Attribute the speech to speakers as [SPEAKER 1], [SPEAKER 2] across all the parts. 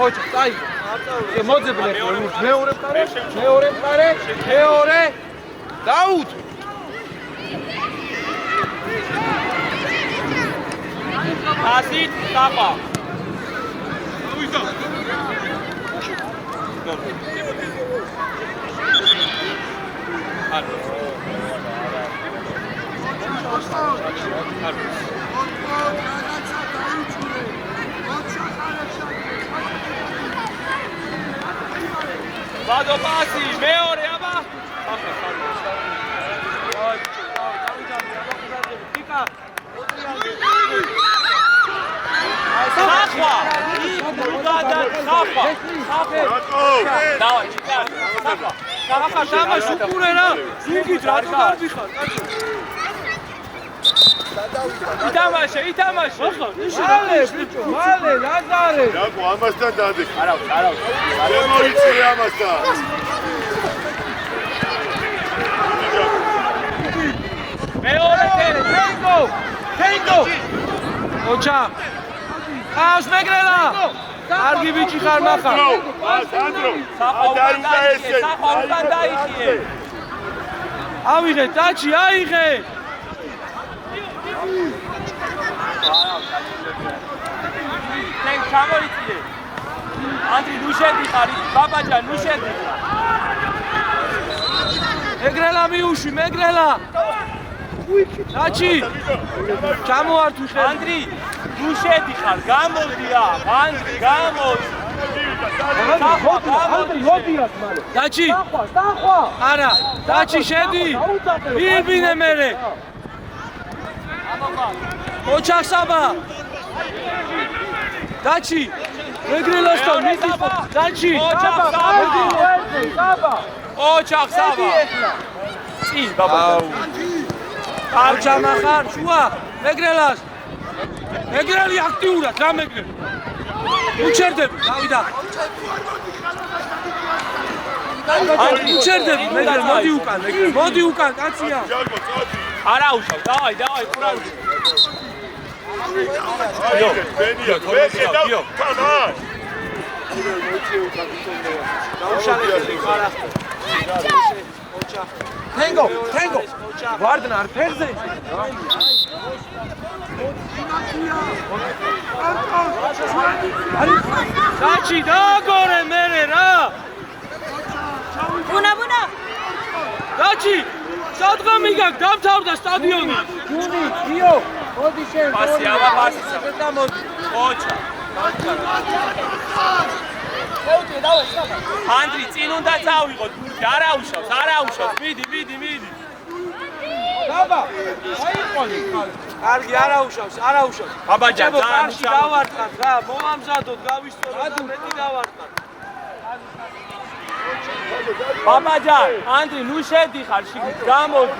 [SPEAKER 1] ოჩა, წაი. მოძებნე მეორე მეორე. დაუთ.
[SPEAKER 2] ასით დაბა. ვადო პასი მეორე აბა სახვა დავაი სახვა
[SPEAKER 1] დამაშ უკურე რა ზურგით რატო გარბი ხარ ითამაშე მალე ლაზარე
[SPEAKER 3] რაკო ამასთან დადი
[SPEAKER 2] არა
[SPEAKER 3] შემოიწირე ამასთან
[SPEAKER 2] მეორე
[SPEAKER 1] თენგო ოჩა ხავს მეგრელა კარგი ბიჭი ხარ მახარ
[SPEAKER 3] სანდრო
[SPEAKER 2] სახვა დაიხიე
[SPEAKER 1] ავიღე დაჩი აიღე
[SPEAKER 2] ნენ ჩამოიწიე ანდრი ნუ შედიხარ ბაბაჯა ნუ შედიხარ
[SPEAKER 1] მეგრელა მიუში მეგრელა დაჩი ჩამოართვი ხე
[SPEAKER 2] ანდრი ნუ შედიხარ გამოდია ანდრი გამოდი
[SPEAKER 1] მოდიას მალე დაჩი სახვა არა დაჩი შედი ბიბინე მერე ოჩა საბა დაჩი მეგრელასთან მიდის დაჩი
[SPEAKER 2] ოჩა საბა წი ბაბა
[SPEAKER 1] ოჩა მახარ შუა მეგრელას მეგრელი აქტიურად რა მეგრე უჩერდები დავიდა უჩერდები მეგრე მოდი უკან კაცია
[SPEAKER 2] არა უშავ დავაი ყურავი
[SPEAKER 3] ბენია ბენია კანან
[SPEAKER 1] თენგო ვარდნარ ფერზე დაჩი დაგორე მერე რა
[SPEAKER 4] ბუნა
[SPEAKER 1] დაჩი სადღამი გაკ დამთავრდა სტადიონი ჯუნი გიო მოდი შენ
[SPEAKER 2] პასი აბა პასი და მოდი ოჩა ანდრი წინ უნდა წავიღოთ არა უშავს მიდი
[SPEAKER 1] დაბა აიყვანი კარგი არა უშავს
[SPEAKER 2] ბაბაჯა
[SPEAKER 1] კარში დავარტყათ რა მომამზადოთ გავისწოროთ მეტი დავარტყათ
[SPEAKER 2] ბაბაჯა ანდრი ნუ შედიხარ შიგნით გამოდი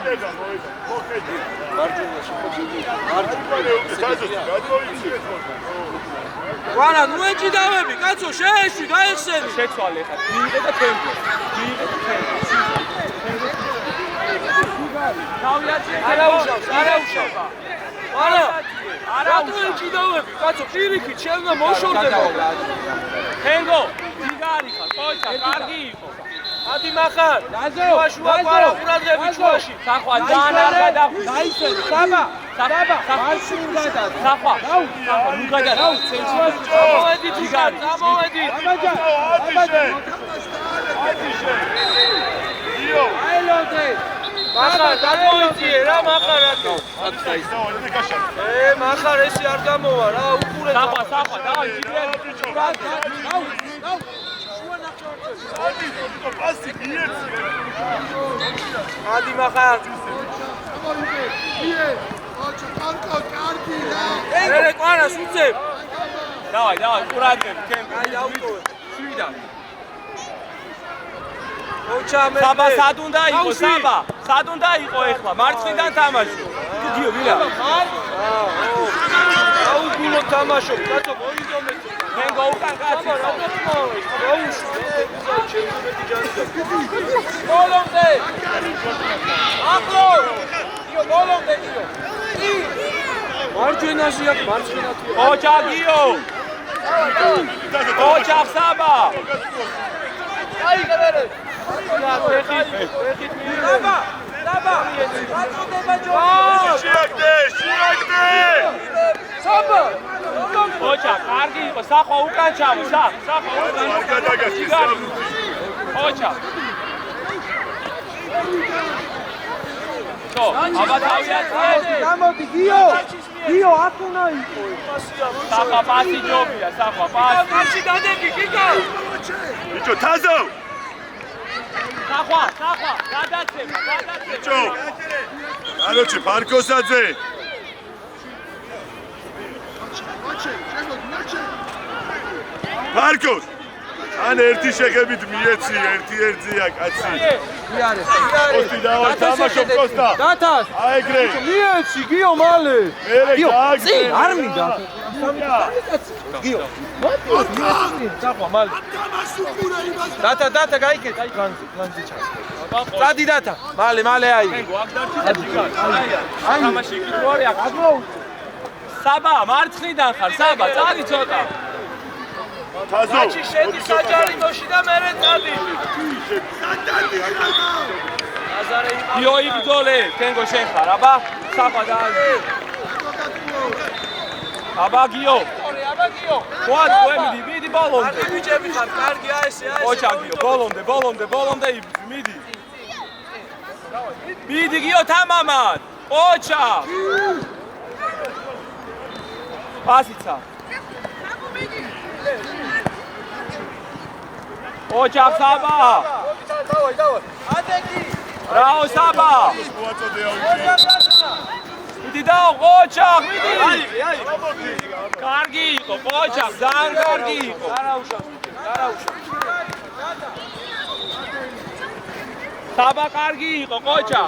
[SPEAKER 1] ვარა ნუ ეჭიდავები კაცო შეეშვი გაიხსენი
[SPEAKER 2] შეცვალე ხარ მიიღე და თემპო
[SPEAKER 1] არა უშავს არა რატო ეჭიდავები კაცო პირიქით შენ უნდა მოშორდება
[SPEAKER 2] თენგო ძიგარი ხარ ყოჩა კარგი იყო
[SPEAKER 1] ადი მახარ შუა ყურადღები შუაში
[SPEAKER 2] სახვა ძალიან არ გადახვი
[SPEAKER 1] დაისწრე საბა მარში უნდა
[SPEAKER 2] სახვა ნუ გადადა
[SPEAKER 1] წამოვედი ძიგარი წამოვედი აბაჯა
[SPEAKER 3] იო
[SPEAKER 1] აილოდე მახარ გამოიწიე რა მახარ რატო მახარ ესე არ გამოვა რა უყურე
[SPEAKER 2] სახვა დავაი ძიგარი
[SPEAKER 3] პასი გიეცი
[SPEAKER 1] ადი მახარ ერე ყვანას უწევ
[SPEAKER 2] დავაი ყურადღები თემპო
[SPEAKER 1] აი აუტოვე შვიდან ოჩა მე
[SPEAKER 2] საბა სად უნდა იყო სად უნდა იყო ეხლა მარცხნიდან თამაშო გიო ვილა
[SPEAKER 1] აუგულო თამაშობ კაცო მოიდომე
[SPEAKER 2] თენგო უკან კაცი
[SPEAKER 1] ბოლომდე ახლო იო ბოლომდე იო მარჯვენაში აქ მარცხენათია.
[SPEAKER 2] ოჯა გიო. ოჯა საბა.
[SPEAKER 1] აი გადარე.
[SPEAKER 2] საბა. საბა.
[SPEAKER 3] შეაგდე.
[SPEAKER 1] საბა.
[SPEAKER 2] ოჯა, კარგი იყო, სახვა უკან ჩავო, სახვა უკან.
[SPEAKER 3] არ გადაგასწრე.
[SPEAKER 2] ოჯა. ხო, აბა თავიანთი.
[SPEAKER 1] გამოდი გიო. გიო აქ უნდა იყო.
[SPEAKER 2] სახვა პასი ჯობია, სახვა პასი.
[SPEAKER 1] კარში დადეგი გიგა.
[SPEAKER 3] ბიჭო, თაზო.
[SPEAKER 2] სახვა, გადაცემა.
[SPEAKER 3] ბიჭო. კაროჩე, ფარკოსაძე. ფარკოს. ან ერთი შეხებით მიეცი, ერთი-ერთია კაცი.
[SPEAKER 1] იარე.
[SPEAKER 3] კოსტი დავარ თამაშობ კოსტა.
[SPEAKER 1] დათას.
[SPEAKER 3] აი ეგრე.
[SPEAKER 1] მიეცი გიო მალე.
[SPEAKER 3] მერე გააგდე.
[SPEAKER 1] წი არ მინდა. გიო. დახვა მალე. დათა გაიგეთ. განძი ჩა. დადი დათა. მალე აი.
[SPEAKER 2] აი, თამაში გიორი აქ. საბა, მარცხნიდან ხარ, საბა, წადი ცოტა.
[SPEAKER 3] თაზო.
[SPEAKER 1] აჩი შედი საჯარიმოში და მერე წადი.
[SPEAKER 2] გიო იბრძოლე, თენგო შენ ხარ, აბა, საბა და აბა გიო. ხواد მიდი ბოლომდე.
[SPEAKER 1] ბიჭები ხარ, კარგია ესე აი.
[SPEAKER 2] ოჩა გიო, ბოლომდე მიდი. მიდი გიო თამამად. ოჩა. პასიცა. ოჩა საბა.
[SPEAKER 1] დავაი. ადეგი.
[SPEAKER 2] რაო საბა.
[SPEAKER 3] მოაწოდე აუჩი.
[SPEAKER 2] მიდი და ოჩა, მიდი.
[SPEAKER 1] აი.
[SPEAKER 2] კარგი იყო, ოჩა, ძალიან კარგი იყო.
[SPEAKER 1] არაუშავს.
[SPEAKER 2] საბა კარგი იყო, ოჩა.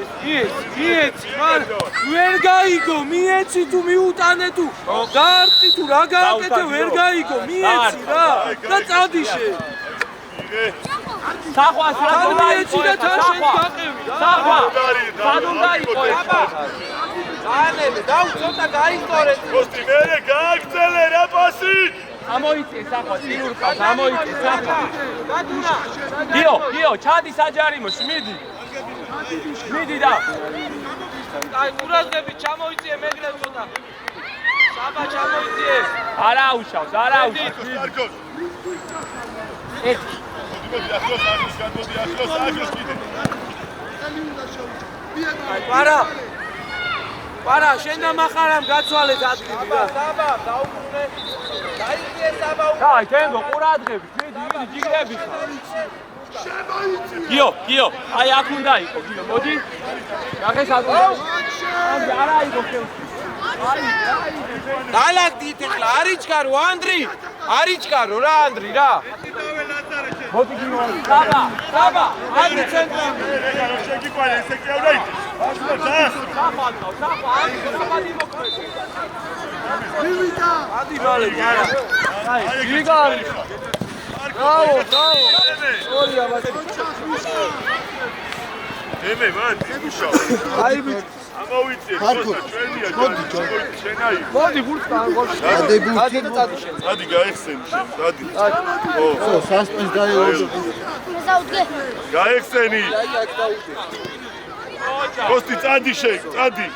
[SPEAKER 1] მიეცი, მან ვერ გაიგო, მიეცი თუ მიუტანე თუ გაარტი თუ რა გააკეთე ვერ გაიგო, მიეცი რა და წადიშე.
[SPEAKER 2] სახვა
[SPEAKER 1] მიეცი და თან შენ გაყევი რა.
[SPEAKER 2] სახვა სადუნდა იყო აბა.
[SPEAKER 1] ანელე, დავუწოტა გაისტორე.
[SPEAKER 3] კოსტი მერე გააგწელე რა პასი.
[SPEAKER 2] ამოიწე სახვა, წინურკავს, ამოიწე სახვა.
[SPEAKER 1] გადურა.
[SPEAKER 2] გიო, ჩადი საჯარიმოში, მიდი. მიდი და
[SPEAKER 1] აი, ყურადღებით ჩამოიწიე მეგრე ცოტა. საბა ჩამოიწიე.
[SPEAKER 2] არა უშავს.
[SPEAKER 3] ფარკოს.
[SPEAKER 2] ერთი.
[SPEAKER 3] მოდი ახლოს კიდე.
[SPEAKER 1] აი, პარა, შენ და მახარამ გაცვალე ადგილი რა.
[SPEAKER 2] საბა, დაუბრუნე. გაიგე საბა. აი, თენგო ყურადღებით, მიდი, ჯიგრები ხარ. გიო, აი აქ უნდა იყო, გიო, მოდი. გახეს აკეთე. არა იყო ხელში.
[SPEAKER 1] დალაგდით ახლა, არიჩქარო ანდრი. არიჩქარო რა ანდრი რა.
[SPEAKER 2] მოდი გიო. საბა,
[SPEAKER 1] ანდრი ცენტრი.
[SPEAKER 3] შეგიყვანე, ესე კი არ დაიჭი.
[SPEAKER 2] სახვა, საბა დიმოქრატი.
[SPEAKER 1] ადი მალე, გარა.
[SPEAKER 2] აი,
[SPEAKER 1] გიგარი. ბრავო. ორი აბა.
[SPEAKER 3] ემე მან გუშა.
[SPEAKER 1] აი ბიჭო.
[SPEAKER 3] ამოვიწე, კოსტა ჩვენია. მოდი, შენაი.
[SPEAKER 1] მოდი გურთთან გოლში. ადი და წადი შენ.
[SPEAKER 3] დადი გაეხსენი შენ, დადი.
[SPEAKER 1] ო,
[SPEAKER 4] სასპენს დაიწყო.
[SPEAKER 3] გაეხსენი.
[SPEAKER 1] აი აქ დაუდი.
[SPEAKER 3] კოსტი წადი შენ, წადი.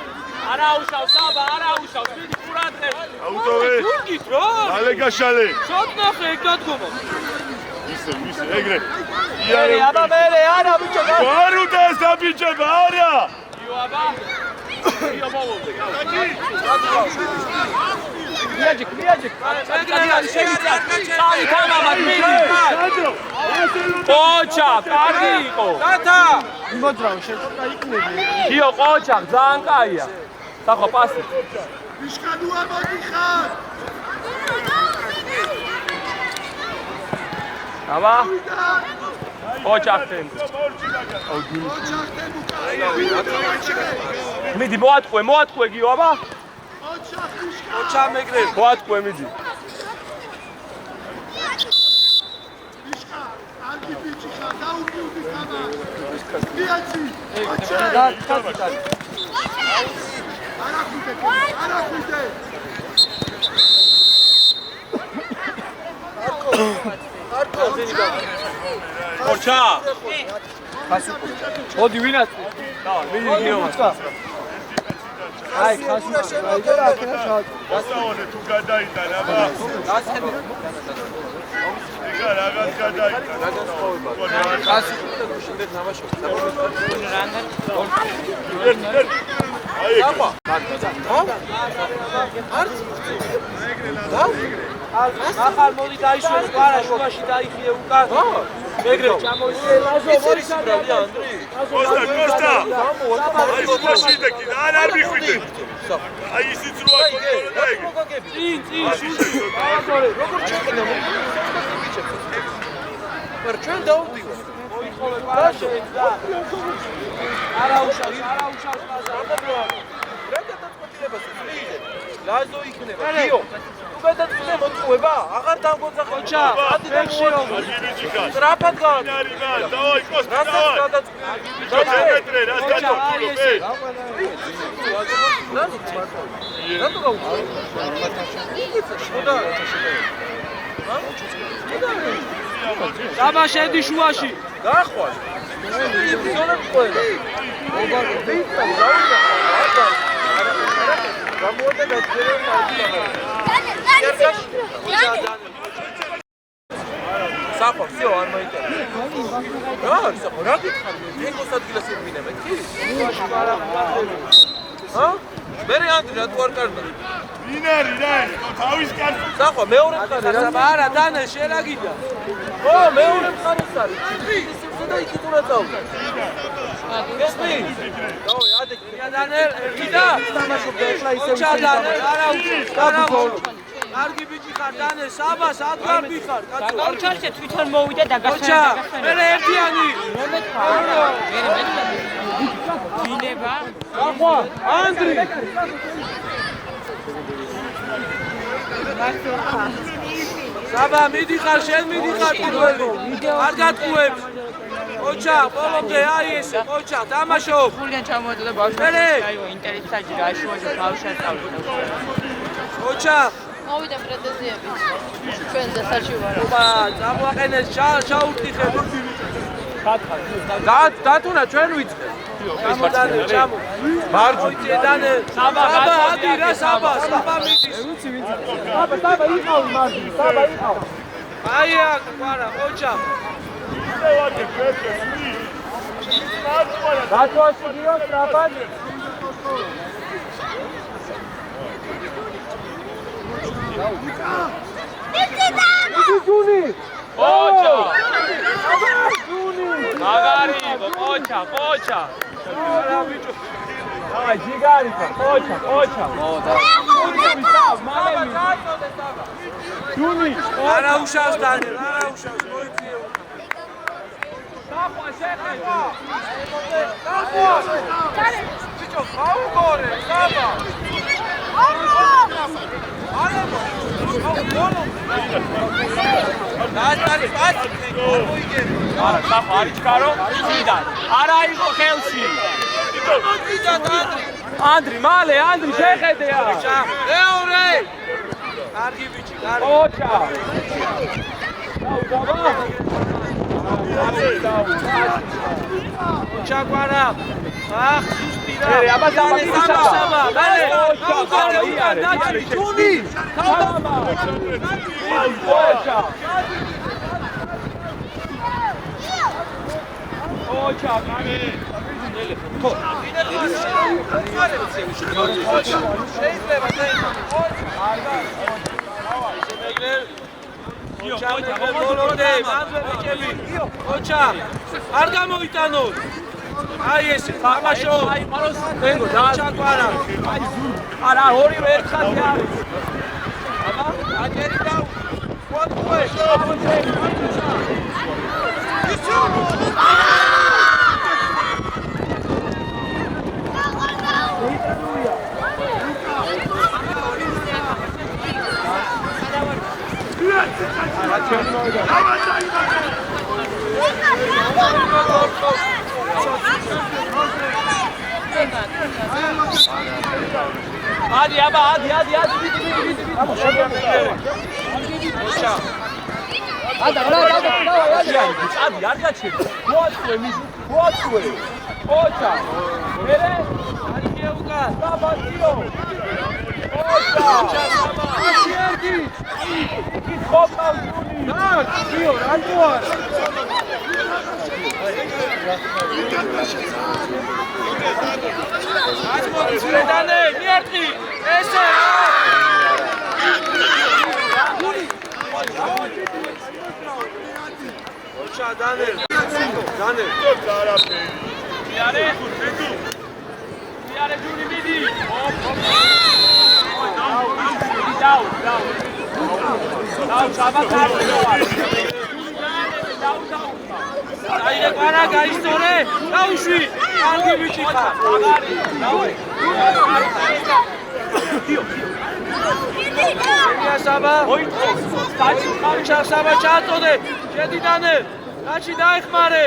[SPEAKER 2] არა უშავს, საბა, არა უშავს, მიდი ყურადღებით.
[SPEAKER 3] აუტოვე.
[SPEAKER 1] გურგით რა?
[SPEAKER 3] ალე გაშალე.
[SPEAKER 1] შოდნახე ეგ დადგომა.
[SPEAKER 3] ისე, ეგრე.
[SPEAKER 1] მერე, აბა მერე, არა ბიჭო.
[SPEAKER 3] ვარუდას დაბიჭება, არა.
[SPEAKER 2] გიო აბა. გიო ბოლომდე. მიაჯიქ. წავი თამამად მიდი. ოჩა, კარგი იყო.
[SPEAKER 1] დათა.
[SPEAKER 4] იმოძრავ შენ ცოტა იქნები.
[SPEAKER 2] გიო ოჩა, ძალიან კაია. სახვა პასი.
[SPEAKER 4] ვიშკანუა მოგიხარ.
[SPEAKER 2] აბა. ოჩა ხენ. მიდი მოატყვე გიო აბა.
[SPEAKER 1] ოჩა მეგრე.
[SPEAKER 2] მოატყვე მიდი. ოჩა მოდი ვინაც დავარ მიიღო
[SPEAKER 4] აი ხასი და აქენა ჩავ
[SPEAKER 3] გასაონე თუ გადაიტან აბა იგა რაღაც გადაიტან
[SPEAKER 1] ხასი და გუშინდეთ ნამაშობს
[SPEAKER 3] აი
[SPEAKER 1] აბა ახალ მოდი დაიშვეს ყარა შუაში დაიხიე უკან ეგრე ჩამოიწე ლაზო
[SPEAKER 3] კოსტა აი შუაში დაკი არ მიხვიდე აი ისიც რო აკონტროლე და ეგრე
[SPEAKER 1] წინ როგორ ჩეკნა პარ ჩვენ დაუდივარ მოიხოლე ყარა შეეძა არა უშავს ლაზა რა გადაწყვეტილებას წვიდე ლაზო იქნება გიო გადაწყვეტე მოწუება აღარ დამგოცხოჩა ადიდაშიო ტრაფად
[SPEAKER 3] არიმა დავაი კოსტა დავაი მეტრე რა გადაწყვეტილო
[SPEAKER 1] რატო გავუწევ დაბა შედი შუაში გახვარ ზონად ყველა გამოვიდა საფო, всё, არ მოიწერა. რა გითხარი? ეგოს ადგილას ებინებ, კი? ჰა? მერე ანდრი რატო არ კარდა?
[SPEAKER 3] ვინ არის რა? თავის კარგი.
[SPEAKER 1] საფო, მეორე მხარე რა? არა, დანე შერაგიდა. ო, მეორე მხარეს არის. ისე და იქით უნდა წავდა. გესმის? დავი, ადექი. დანელ, ერთი და თამაშობდა ახლა ისე ისე. დანელ, არა უწევს, არა უწევს. კარგი ბიჭი ხარ დანე, საბას ადგარ მიხარ, კაცო.
[SPEAKER 5] ოჩარჩე თვითონ მოვიდა და გასვლა.
[SPEAKER 1] მე ერთიანი.
[SPEAKER 5] მე ვინება.
[SPEAKER 1] ახლა, ანდრი. საბა, მიდიხარ, შენ მიდიხარ პირველი. არ გატყუებს. ოჩა, ბოლომდე აი ესე, ოჩა, თამაშობ.
[SPEAKER 5] ფულიან ჩამოვედა და ბავშვი. აიო, ინტერესი საჭირო, აშუაჟო ბავშვი წავიდა.
[SPEAKER 1] ოჩა.
[SPEAKER 6] მოვიდა პრეტენზიები ჩვენ დასარჩი ვარ.
[SPEAKER 1] ობა, წამოაყენეს ჩაურტიხებ. დათუნა ჩვენ ვიწყებ. გამოდანე, ჩამო. მარჯვე დანე. საბა, ადი რა საბა, საბა მიდის. საბა იყავ მარჯვე, საბა იყავ. აი აქ, ყარა, ოჩა. დათვაში გიო ტრაპად. ჯუნი!
[SPEAKER 2] ოჩა! მაგარი, ოჩა, ოჩა!
[SPEAKER 1] არა ბიჭო.
[SPEAKER 2] აი, ჯიგარი ხარ, ოჩა, ოჩა! ჯუნი!
[SPEAKER 1] არა უშავს დანე, არა უშავს, მოიწიე.
[SPEAKER 2] საფა შეხედა!
[SPEAKER 1] ბიჭო, გაუგორე, საბა!
[SPEAKER 2] არა, საფა არის ჩქარო, წიდან. არა იყო ხელში. ანდრი, მალე, ანდრი შეხედე არა.
[SPEAKER 1] მეორე! კარგი ბიჭი, კარგი.
[SPEAKER 2] ოჩა!
[SPEAKER 1] ოჩა ყარა. ახ, სუსტი რა.
[SPEAKER 2] ე, აბა საბა,
[SPEAKER 1] საბა. მალე, გაუგორე, უკან დაჭრი, ჯუნი!
[SPEAKER 2] ოჩა! ოჩა, კანი!
[SPEAKER 1] შეიძლება დაიწყო. ოჩა, არ გამოიტანოთ. აი ესე, თამაშო. მენგო, ოჩა ყარა.
[SPEAKER 2] არა, ორივე ერთხელ არის.
[SPEAKER 1] აბა, აჯერი და ვოტყვე.
[SPEAKER 2] ადი აბა ადი ადი არ გაჩერდა მოაწვე მის მოაწვე ოჩა მერე
[SPEAKER 1] არის შეუკან
[SPEAKER 2] საბატიო ოჩა შეერგი კი ხოთა გუნი
[SPEAKER 1] დიო რა თქოა დანე მიერთი ესე ოჩა დანე
[SPEAKER 2] იარე ჯუნი მიდი დაუ
[SPEAKER 1] აიდე კვარა გაისტორე დაუშვი კარგი ბიჭი ხარ
[SPEAKER 2] აგარი დავე
[SPEAKER 1] საბა
[SPEAKER 2] მოიწო სტაჩი
[SPEAKER 1] ხალხა საბა ჩაწოდე შედი დანელ რაჩი დაეხმარე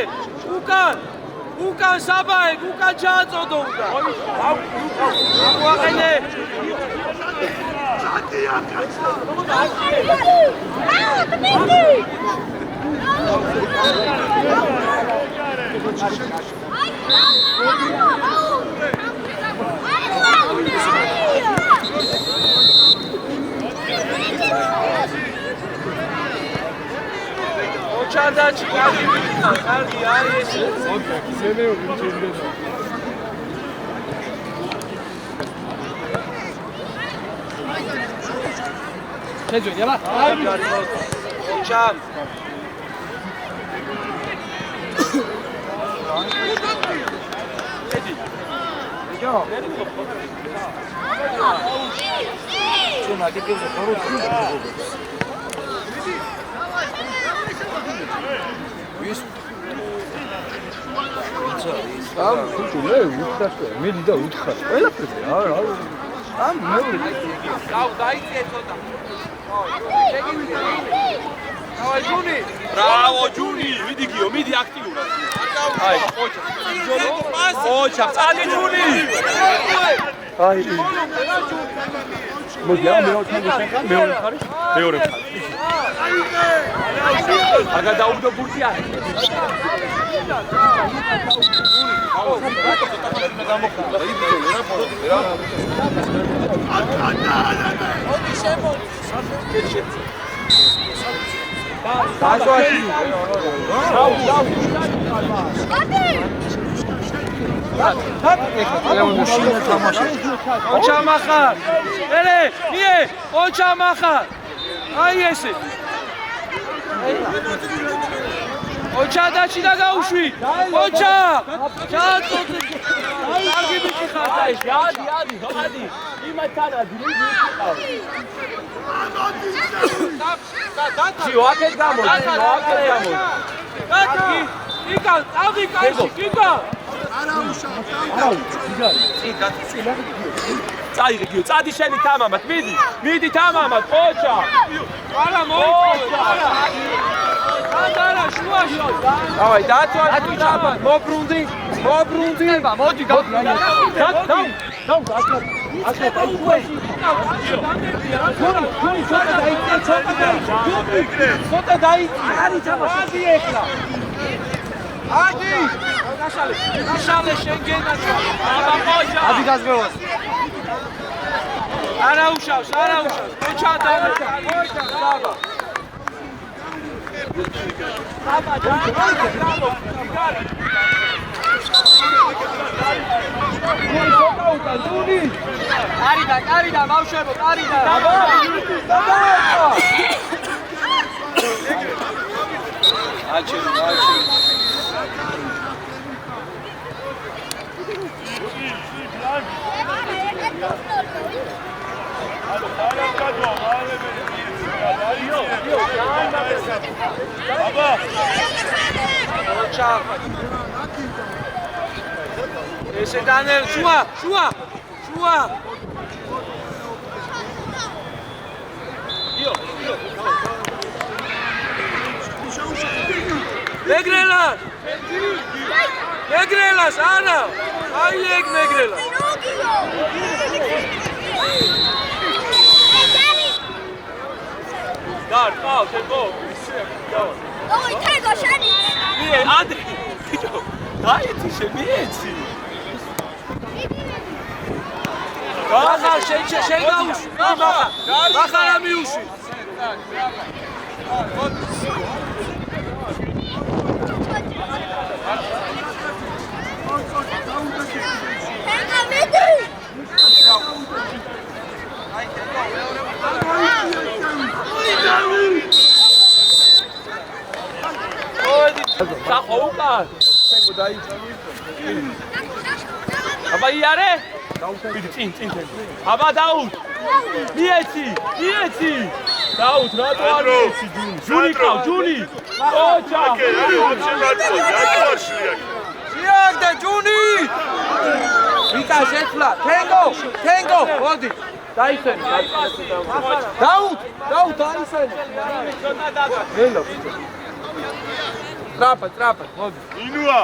[SPEAKER 1] უკან საბაე უკან ჩაწოდო აღვაყენე ოჩანდაჩი კარგი არის
[SPEAKER 2] შეძვედი აბა
[SPEAKER 1] ოჩამ დაიწე ცოტა დავაი ჯუნი
[SPEAKER 2] ბრავო ჯუნი მიდი გიო მიდი აქტიურად აი ოჩა წადი ჯუნი
[SPEAKER 4] აი მოდი მეორე ხარი
[SPEAKER 2] აგა დაუბდო ბურთი არის
[SPEAKER 1] ოჩამახარ ელე მიე ოჩამახარ აი ესე ოჩანდაჩი და გაუშვი ოჩა ჩაწოდე კარგი ბიჭი ხარ და ეს
[SPEAKER 2] ადი იმათანადი მიდი ჯიო აკეთ გამოდი
[SPEAKER 1] კარგი იკან წავდი კაიში იკან
[SPEAKER 2] წაიღე გიო წადი შენი თამამად მიდი თამამად ოჩა
[SPEAKER 1] არა მოიწოვე არა შუაში
[SPEAKER 2] დავაი დაწვა ჩაბა მობრუნდი მოდი
[SPEAKER 1] ცოტა დაიწე არის ჩაბა ეხლა ადი გაშალე შენგენა აბა მოჭა
[SPEAKER 4] ადი გაზღვევას
[SPEAKER 1] არა უშავს ოჩა დანე ოჩა საბა კარიდა ბავშვებო კარიდა აჩერი ესე დანელ შუა ეგრელას არა აი ეგ მეგრელა.
[SPEAKER 2] Dar, pau, tempo.
[SPEAKER 7] Oi, tego szani.
[SPEAKER 2] Nie, Andrzej. Daję ci się mieci.
[SPEAKER 1] Machar შენ გაუშვი. მახარ ამიუშვი.
[SPEAKER 7] Tenga medri.
[SPEAKER 2] Saúpa.
[SPEAKER 1] შენ დაი.
[SPEAKER 2] აბა იარე? წინ. აბა დაუთ. მიეცი. დაუთ, რატო არ მიეცი ჯუნი? ჯუნი ყავ, ჯუნი. ოჩა.
[SPEAKER 1] შეაგდე ჯუნი. ვიტა შეცვლა. თენგო, მოდი. დაისვენი. დაუთ, დაისვენი. ველო. ტრაპა, მოდი.
[SPEAKER 3] ინუა.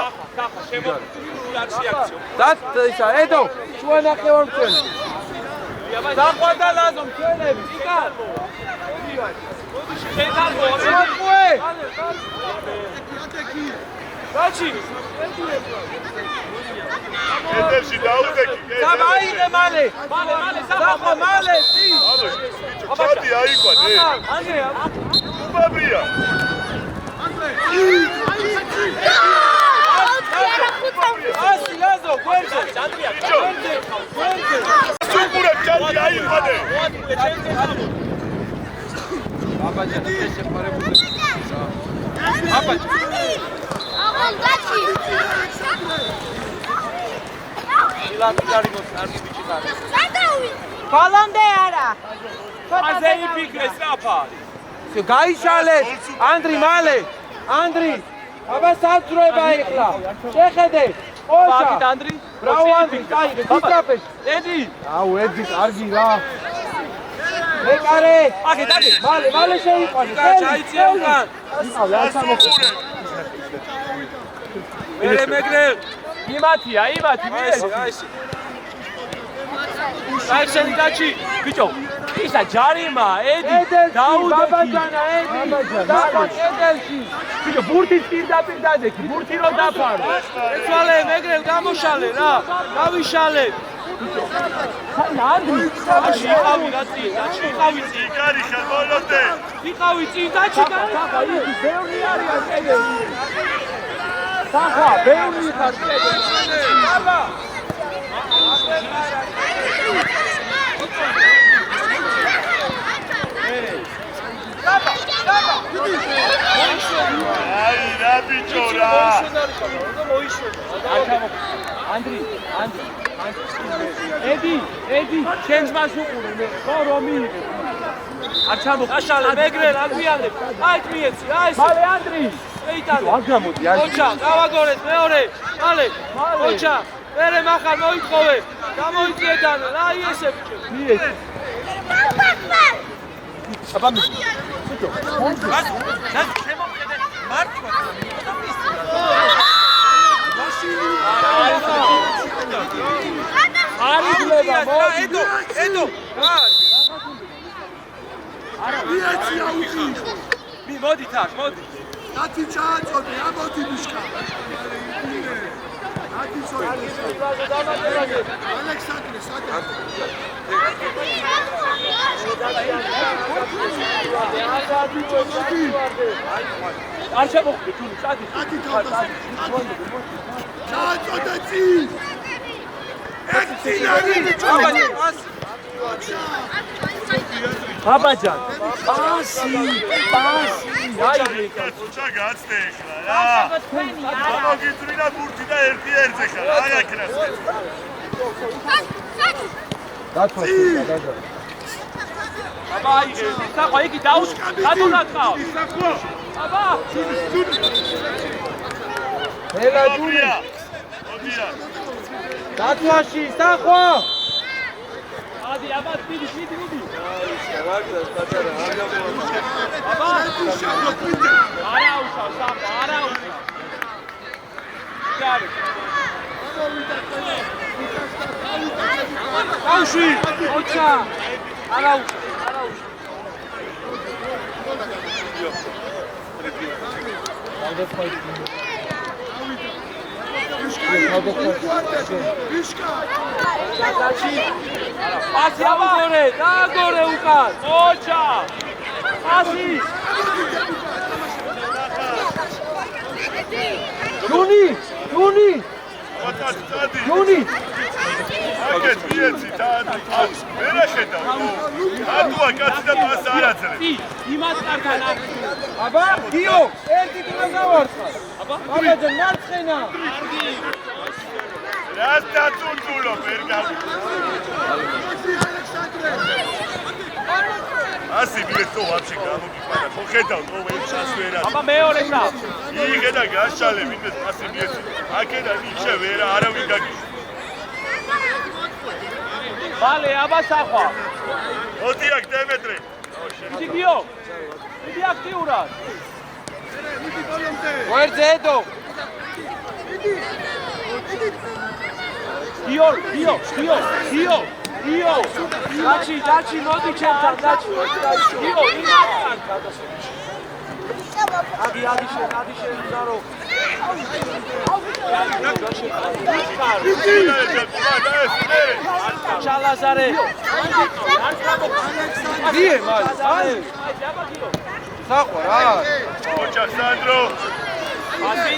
[SPEAKER 1] დათ ისა, ედო, შუა ნახევარ მცველი. დაყვადა ლაზო მცველები, იკა. მოყვე. გაჩი.
[SPEAKER 3] ედერში დაუდეკი.
[SPEAKER 1] საბაიღე მალე. საფო მალე, წი.
[SPEAKER 3] ჩადი აიყვანე.
[SPEAKER 1] ანდრეა.
[SPEAKER 3] უბაბრია.
[SPEAKER 1] ასი ლაზო, გვერდზე.
[SPEAKER 3] სუპურა ჩადი აიყვანე.
[SPEAKER 1] აბაჯა, შეფარებული. აბაჯა.
[SPEAKER 7] Gachi.
[SPEAKER 1] ლაკიარიგოს არგი ბიჭი გარი.
[SPEAKER 7] Sadawi.
[SPEAKER 5] ბოლომდე არა.
[SPEAKER 2] აზე იფიქრეს რაფა.
[SPEAKER 1] გაიშალეთ, ანდრი მალე. ანდრი. აბა საძროება ეხლა. შეხედე. ოჩა.
[SPEAKER 2] ბაკით ანდრი.
[SPEAKER 1] ბრავო ანდრი, კაი, დიკაპეს.
[SPEAKER 2] ედი.
[SPEAKER 1] აუ, ედი კარგი რა. მეკარე.
[SPEAKER 2] აგეთ.
[SPEAKER 1] მალე შეიყვანე.
[SPEAKER 2] ჩაიწია უკან.
[SPEAKER 1] მეგრე.
[SPEAKER 2] იმათია, მიეცი. აი შენი გაჩი. ბიჭო, ისა ჯარიმა, ედი, დაუდეკი.
[SPEAKER 1] ბაბაჯანა, ედი. ედელში.
[SPEAKER 2] ბიჭო, ბურთის პირდაპირ დადეკი, ბურთი რო დაფარო.
[SPEAKER 1] ეცვალე, მეგრელ გამოშალე რა. გავიშალე.
[SPEAKER 2] ანდრი, აში იყავი გაწი, იყავი წი.
[SPEAKER 3] იკარი ხელმოლოდე.
[SPEAKER 2] იყავი წი, გაჩი.
[SPEAKER 1] ხა იგი ბევრი არის კედელი. ხა ბევრი ხარ კედელი. აბა.
[SPEAKER 3] აი რა ბიჭო რა.
[SPEAKER 2] ანდრი. ედი, შენს მას უყურე მე. ხო რომი. არ ჩამოყაშალე მეგრელ აგვიანებ. აი მიეცი, აი ეს.
[SPEAKER 1] მალე ანდრი.
[SPEAKER 2] ეიტანე.
[SPEAKER 1] არ გამოდი ანდრი.
[SPEAKER 2] ოჩა, გავაგორეთ მეორე. მალე. ოჩა, მერე მახარ მოითხოვე. გამოიწიედან რა აი ესე ბიჭო.
[SPEAKER 1] მიეცი. აბა მის. ბიჭო. არიგლება ედო
[SPEAKER 2] მი მოდი თარ მოდი
[SPEAKER 3] ათი ჩააწოდე ამოდი მიშკა ათი სოი ალექსანდრე სადა
[SPEAKER 2] არ შემოხვდი თული სადი
[SPEAKER 3] ათი თავდა ჩააწოდე წი
[SPEAKER 2] ბაბაჯან პასი
[SPEAKER 3] აი კაცო გაცდე ხლა რა გამოგიწვინა ბურთი და ერთი ხა აი აქ რა
[SPEAKER 1] დათვაში
[SPEAKER 2] აბა ისა იგი დაუს რატო ნატყავ აბა
[SPEAKER 1] ელა ჯული
[SPEAKER 3] ოდია
[SPEAKER 1] დათვაში სახვა
[SPEAKER 2] ადი აბა მიდი
[SPEAKER 3] აბა
[SPEAKER 2] არა უშავ საფა არა უშავ Auși! Ocha! Arau! Pasi agore, da gore ucan. Ocha! Pasi! Juni!
[SPEAKER 3] აკეთ მიეცი თადი აქვს ვერა შედა ატუა კაცი და პას არ აძლევს
[SPEAKER 2] იმას კარგან აქვს.
[SPEAKER 1] აბა, გიო, ერთი ტურა გავარცხა. აბა, მარცხენა.
[SPEAKER 3] რას დაწუნწულო პერგავი ასი მიეცო ვაფშე გამოგიყვანა ხო ხედავ ნო ვერჩას ვერა
[SPEAKER 2] აბა მეორე და.
[SPEAKER 3] იღე და გაშალე ვინმეს ასი მიეცი აქედან იჩე ვერა არავინ გაგიშ
[SPEAKER 2] Vale, აბა სახვა.
[SPEAKER 3] ოდიაკ დემეტრე
[SPEAKER 2] Idi gio. Idi aktiurad.
[SPEAKER 1] გვერდზე ედო.
[SPEAKER 2] Gio. Daci, მოდი ჩემთან, daci. Gio, ადი შენ ზარო. ჩალაზარე.
[SPEAKER 1] დიე, მალე. საყვა რა.
[SPEAKER 3] ოჩა სანდრო
[SPEAKER 2] ასი.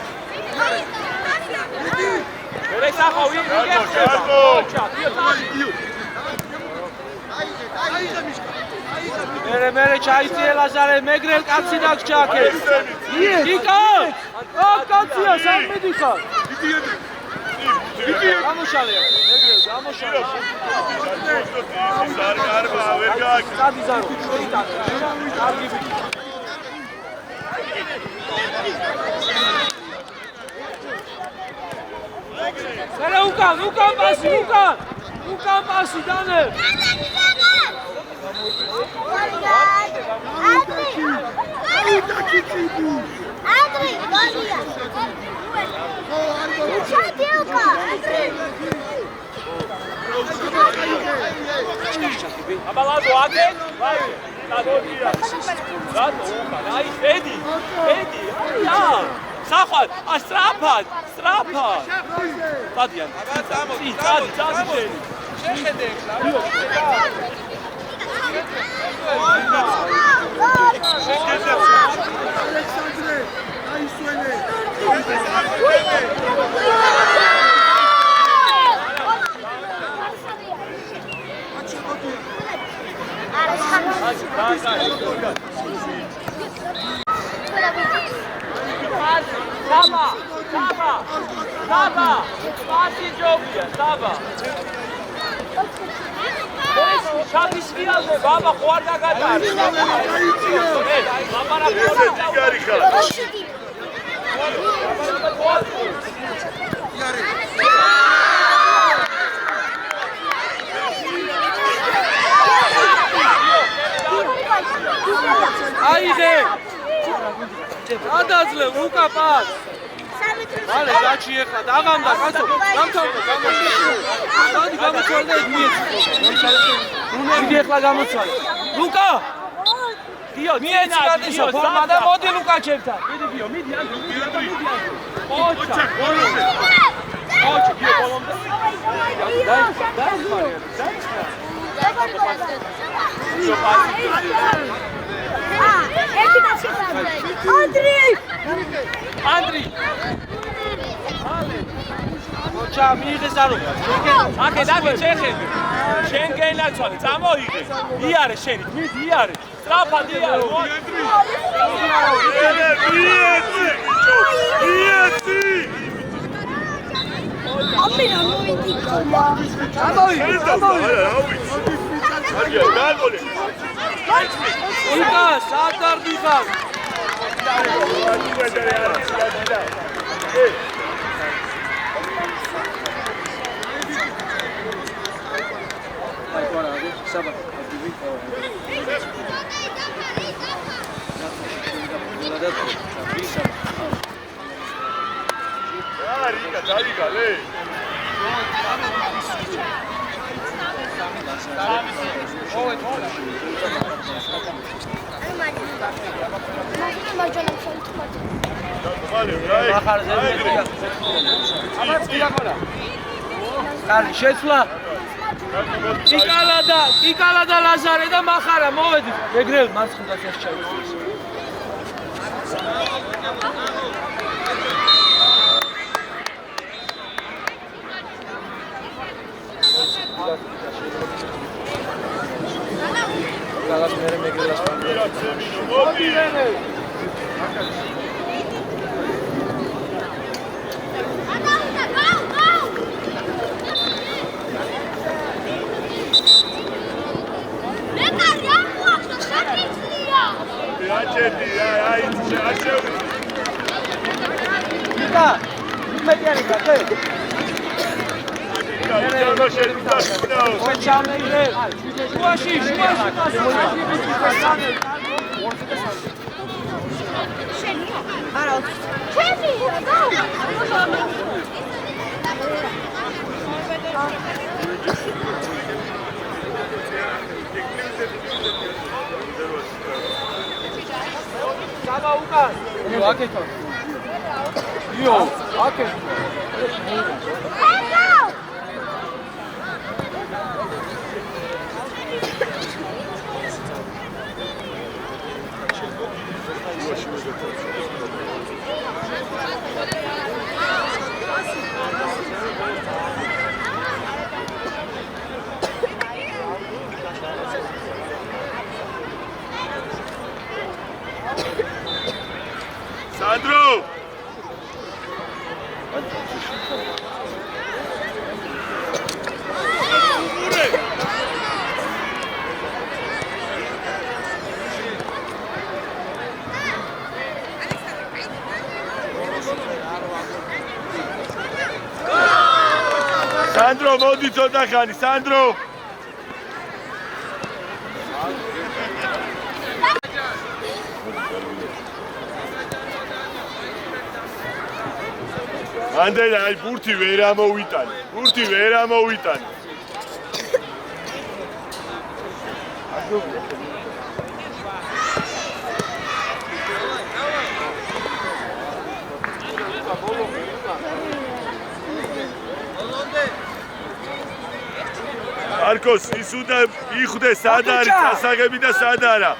[SPEAKER 2] მერე სახავი,
[SPEAKER 3] ჯარკო.
[SPEAKER 2] მერე ჩაიწიე ლაზარე, მეგრელ კაცი დაგჭა აქ. იკა! კაცია, სამედი ხარ. იგი გამოშალე. მეგრელ გამოშალე.
[SPEAKER 3] ვერ გააკეთე
[SPEAKER 2] წადი ზარო, შეიტანე. კარგი ბიჭი. მერე უკან პასი დანე.
[SPEAKER 7] Adri, Golia. Chadilka.
[SPEAKER 2] აბა ლაზო აგენ? ვაი, ლაზოია. ლაზო უკან, აი ედი. აი, სახვად, სტრაფად. სტადიან. წადი შენი.
[SPEAKER 1] შეხედე ეხლა.
[SPEAKER 3] ალექსანდრე აისვენე
[SPEAKER 2] Saba. Pasi ჯობია, Saba. შაბის ვიალზე ბაბა ხო არ დაგატარი.
[SPEAKER 3] დიგარი ხარ
[SPEAKER 2] აიღე. ადაძლე უკა პას. მალე გაჩი ეხლა დაღამდა კაცო. გამთავრდა გამოსვლა. დადი გამოსვლა და მიეცი. იგი ეხლა გამოსვლა. ლუკა! გიო, მიეცი კაცო ფორმა და მოდი ლუკა ჩემთან. მიდი ან ოჩა გიო ბოლომდე. Andri! ოჩა მიიღე ზარო. აკე შეხედე. შენ გენაცვალე, წამოიღე. იარე შენი, მიდი იარე. სტრაფად იარე.
[SPEAKER 3] მიეცი
[SPEAKER 7] Amina moiti.
[SPEAKER 2] იკა, სარდარ დიხარ.
[SPEAKER 3] Riga,
[SPEAKER 2] შეცვლა იკალა და ლაზარე და მახარა მოვედით მეგრელ მარცხნიდან შეჩავეს გალას მერე მეგრელას
[SPEAKER 3] Sandro! Sandro, მოდი ცოტა ხანი, Sandro! ანდელა აი ბურთი ვერ ამოვიტანი. არკოს ის უნდა იხვდე სად არის წასაღები და სად არა.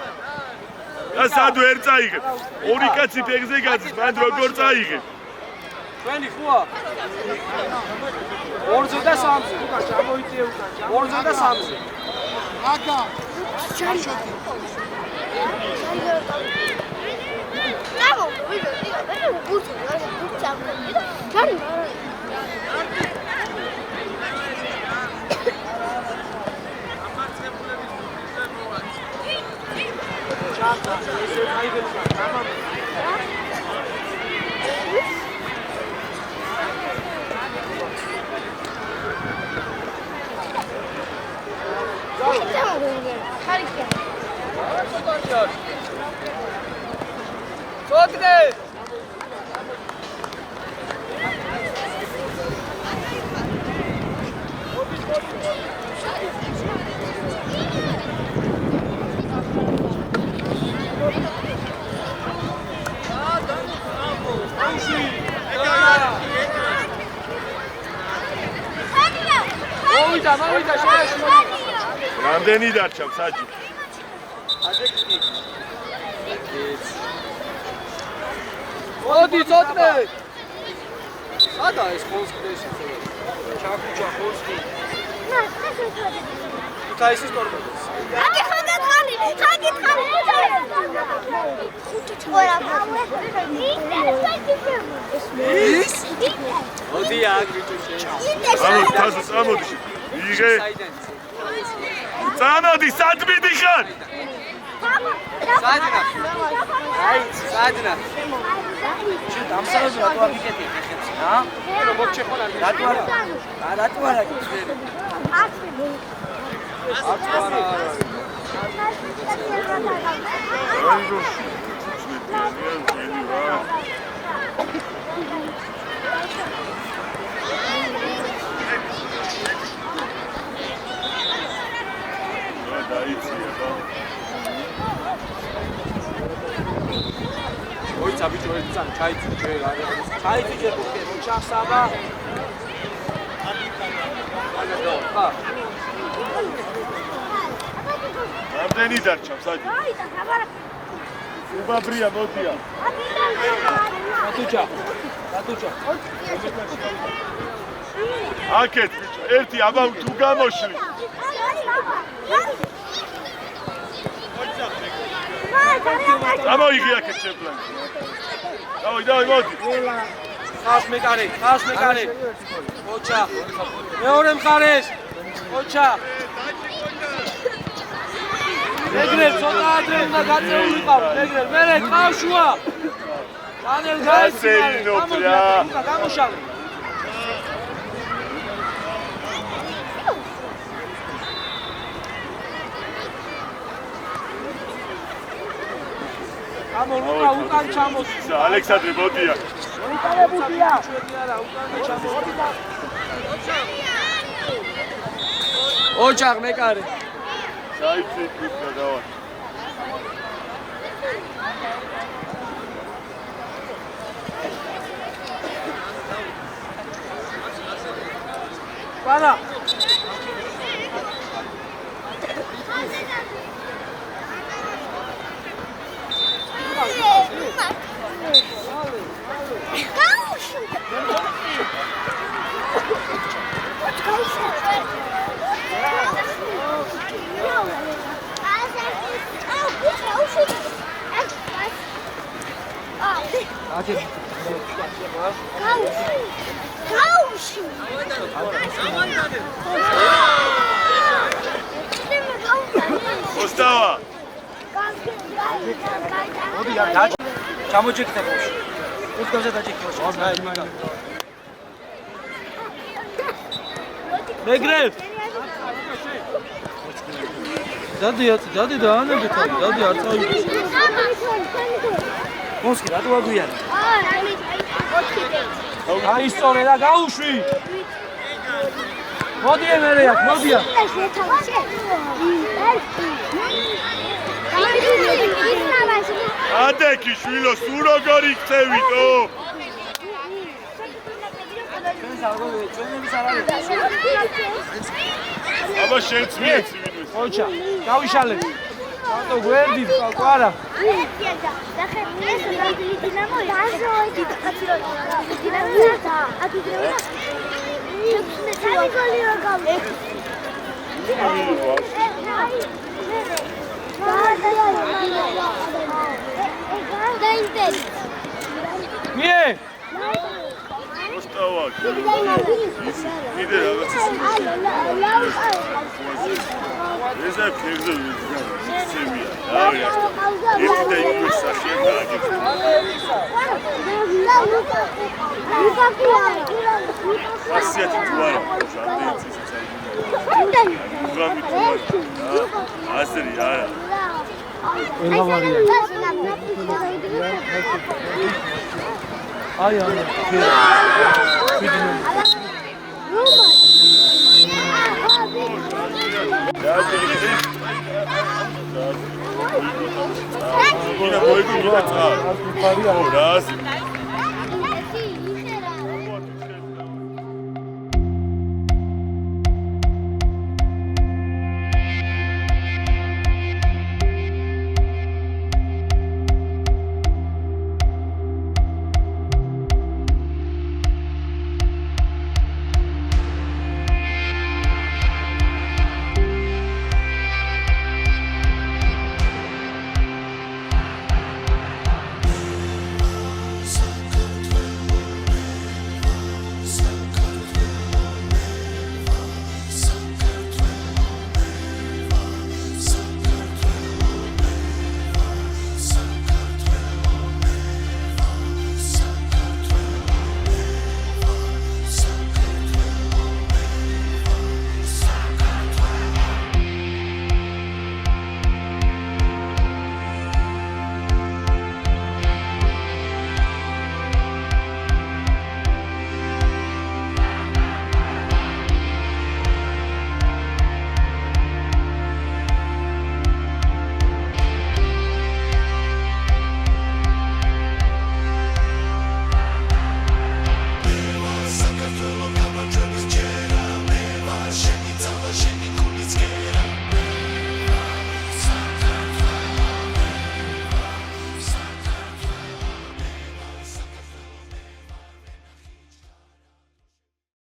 [SPEAKER 3] და სად ვერ წაიღებ. ორი კაცი ფეხზე გადის, მან როგორ წაიღებ.
[SPEAKER 2] ჩვენი ხუა 2-ზე და 3-ზე უკან ჩამოიწია უკან 2-ზე და 3-ზე აკა რამდენი დარჩა საჯი? მოდი წოტნე. სადა ეს ხოლსკდეში? ჩაკუჩა ხოლსკი. თაისის ტორპედოს.
[SPEAKER 7] აკი ხოდა ხალი, ხალი. ხუთი ჩორა. ის?
[SPEAKER 2] მოდი აგრიჩო შე.
[SPEAKER 3] ამოდი თასოს ამოდი. იღე. წამოდი სად მიდიხარ?
[SPEAKER 2] სადნა. აი, სადნა. შენ დამსალოს რატო აფიქეთი ხეთს, ა? რომ მოჩეხონა. რატო არა? რატო არა გიჩვენ?
[SPEAKER 3] დაიწია ხო?
[SPEAKER 2] მოიცა ბიჭო ერთი წამი ჩაიცი ჯერ ჩაიცი ჯერ უკვე ჩახსაბა ხა
[SPEAKER 3] რამდენი დარჩა მსაჯი? უბაბრია მოდია.
[SPEAKER 2] დათუჩა
[SPEAKER 3] აკეთ ბიჭო ერთი აბა თუ გამოშლი გამოიღი აკეთ შეპლანი დავი მოდი
[SPEAKER 2] ხას მეკარე ოჩა მეორე მხარეს ოჩა მეგრელ ცოტა ადრე უნდა გაწეულიყავ მეგრელ მერე ყავშუა დანელ გაიცი გამოშალე ამო ლუკა უკან ჩამოს
[SPEAKER 3] ალექსანდრე მოდია
[SPEAKER 2] უკანებუდია უკან ჩამოს ოჩაღ მეკარე
[SPEAKER 3] საიცი იქნა დავა
[SPEAKER 2] პარა
[SPEAKER 3] ოსტავა
[SPEAKER 2] ჩამოჭიქდა ბოში უთქავზე დაჭიქდა მეგრელ დადი და ანები თავი დადი არ წავიდეს მოსკი რატო აგვიანე აი სწორე და გაუშვი მოდია მერე აქ მოდია
[SPEAKER 3] ადეკი შვილო სულ როგორ იქცევიტო აბა შენც მიეცი ვინმეს
[SPEAKER 2] ოჩა გავიშალე რატო გვერდი ყვარა მie
[SPEAKER 3] ოსტავა კიდე რაღაცა ესა ფერზე ვიცემია აი ერთი და იგივე სახეა გააგებს ასეთი თუ არა ჟანდეიცი უგამი თუ არა აზრი არა
[SPEAKER 2] აი
[SPEAKER 3] Yine boygun yine çağır. Orası